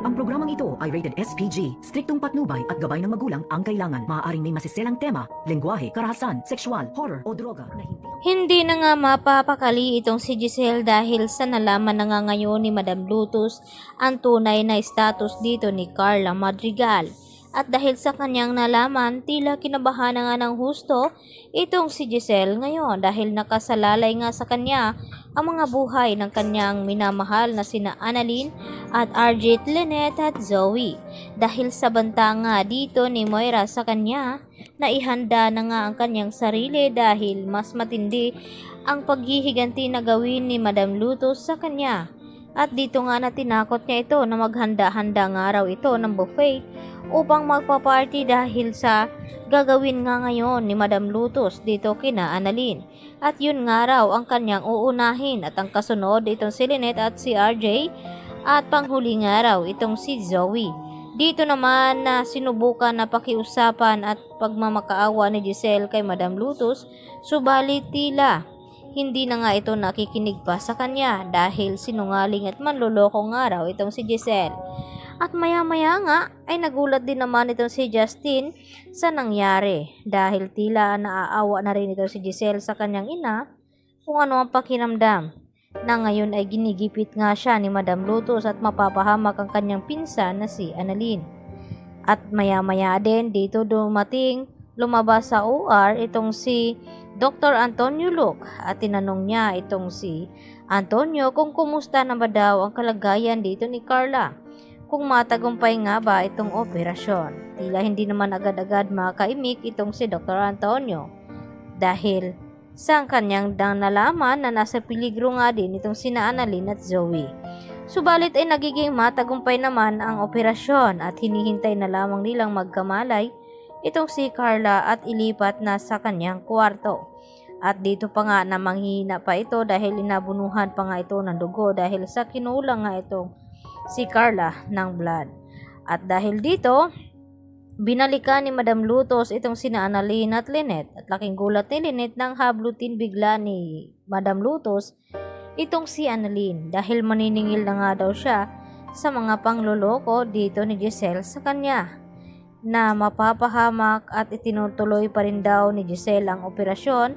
Ang programang ito ay rated SPG. Striktong patnubay at gabay ng magulang ang kailangan. Maaaring may masiselang tema, lengguwahe, karahasan, sexual, horror o droga na hindi. Hindi na nga mapapakali itong si Giselle dahil sa nalaman na nga ngayon ni Madam Lutos ang tunay na status dito ni Carla Madrigal. At dahil sa kanyang nalaman, tila kinabahan na nga ng husto itong si Giselle ngayon dahil nakasalalay nga sa kanya ang mga buhay ng kanyang minamahal na sina Annalyn at RJ Lynette at Zoe. Dahil sa banta nga dito ni Moira sa kanya, na ihanda na nga ang kanyang sarili dahil mas matindi ang paghihiganti na gawin ni Madam Lutos sa kanya. At dito nga na tinakot niya ito na maghanda-handa nga raw ito ng buffet upang magpa-party dahil sa gagawin nga ngayon ni Madam Lutos dito kina Annalyn. At yun nga raw ang kanyang uunahin at ang kasunod itong si Lynette at si RJ at panghuli nga raw itong si Zoe. Dito naman na sinubukan na pakiusapan at pagmamakaawa ni Giselle kay Madam Lutos, subalit tila hindi na nga ito nakikinig pa sa kanya dahil sinungaling at manloloko nga raw itong si Giselle. At maya-maya nga ay nagulat din naman itong si Justin sa nangyari dahil tila naaawa na rin itong si Giselle sa kanyang ina kung ano ang pakiramdam na ngayon ay ginigipit nga siya ni Madam Lutos at mapapahamak ang kanyang pinsan na si Annalyn. At maya-maya din dito lumabas sa OR itong si Dr. Antonio Luke at tinanong niya itong si Antonio kung kumusta na ba daw ang kalagayan dito ni Carla. Kung matagumpay nga ba itong operasyon. Tila hindi naman agad-agad makaimik itong si Dr. Antonio dahil sa kanyang nalaman na nasa peligro nga din itong sina Annalyn at Zoe. Subalit ay nagiging matagumpay naman ang operasyon at hinihintay na lamang nilang magkamalay itong si Carla at ilipat na sa kanyang kwarto. At dito pa nga na manghihina pa ito dahil inabunuhan pa nga ito ng dugo dahil sa kinulang nga itong si Carla ng blood. At dahil dito, binalikan ni Madam Lutos itong sina Annalyn at Lynette at laking gulat ni Lynette nang hablutin bigla ni Madam Lutos itong si Annalyn dahil maniningil na nga daw siya sa mga pangloloko dito ni Giselle sa kanya na mapapahamak at itinutuloy pa rin daw ni Giselle ang operasyon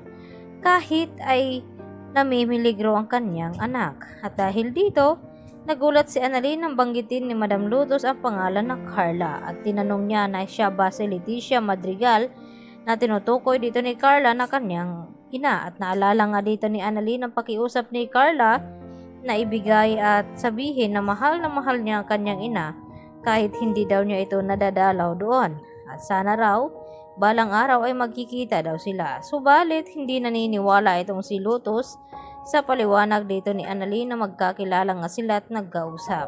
kahit ay namimiligro ang kanyang anak. At dahil dito, nagulat si Annalyn nang banggitin ni Madam Lutos ang pangalan ng Carla at tinanong niya na siya ba si Leticia Madrigal na tinutukoy dito ni Carla na kanyang ina. At naalala nga dito ni Annalyn ang pakiusap ni Carla na ibigay at sabihin na mahal niya ang kanyang ina kahit hindi daw niya ito nadadalaw doon. At sana raw, balang araw ay magkikita daw sila. Subalit, hindi naniniwala itong si Lutos sa paliwanag dito ni Annalyn na magkakilala nga sila at nagkausap.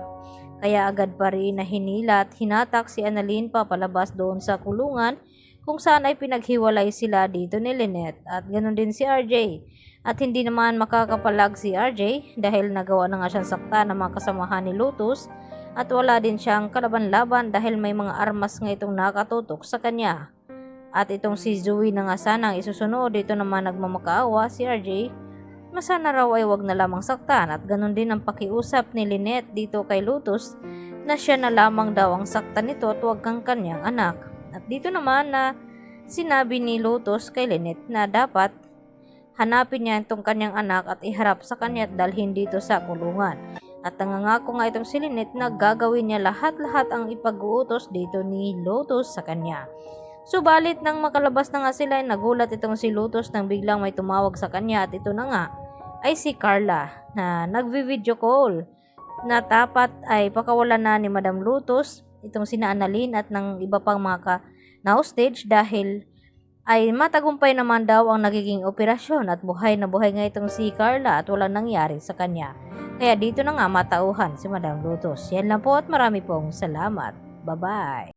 Kaya agad pa rin na hinila at hinatak si Annalyn papalabas doon sa kulungan kung saan ay pinaghiwalay sila dito ni Lynette at ganoon din si RJ. At hindi naman makakapalag si RJ dahil nagawa na nga siyang sakta ng mga kasamahan ni Lutos at wala din siyang kalaban-laban dahil may mga armas nga itong nakatutok sa kanya. At itong si Zoe na nga sanang isusunod, dito naman nagmamakaawa si RJ na sana raw ay wag na lamang saktan at ganun din ang pakiusap ni Lynette dito kay Lutos na siya na lamang daw ang saktan nito at wag kang kanyang anak. At dito naman na sinabi ni Lutos kay Lynette na dapat hanapin niya itong kanyang anak at iharap sa kanya at dalhin dito sa kulungan. At nangangako nga itong si Lynette na gagawin niya lahat-lahat ang ipag-uutos dito ni Lutos sa kanya. Subalit nang makalabas na nga sila ay nagulat itong si Lutos nang biglang may tumawag sa kanya at ito na nga ay si Carla na nagvi-video call na tapat ay pakawalan na ni Madam Lutos itong sina Annalyn at ng iba pang mga na-hostage dahil ay matagumpay naman daw ang nagiging operasyon at buhay na buhay nga itong si Carla at walang nangyari sa kanya. Kaya dito na nga matauhan si Madam Lutos. Yan lang po at marami pong salamat. Bye-bye!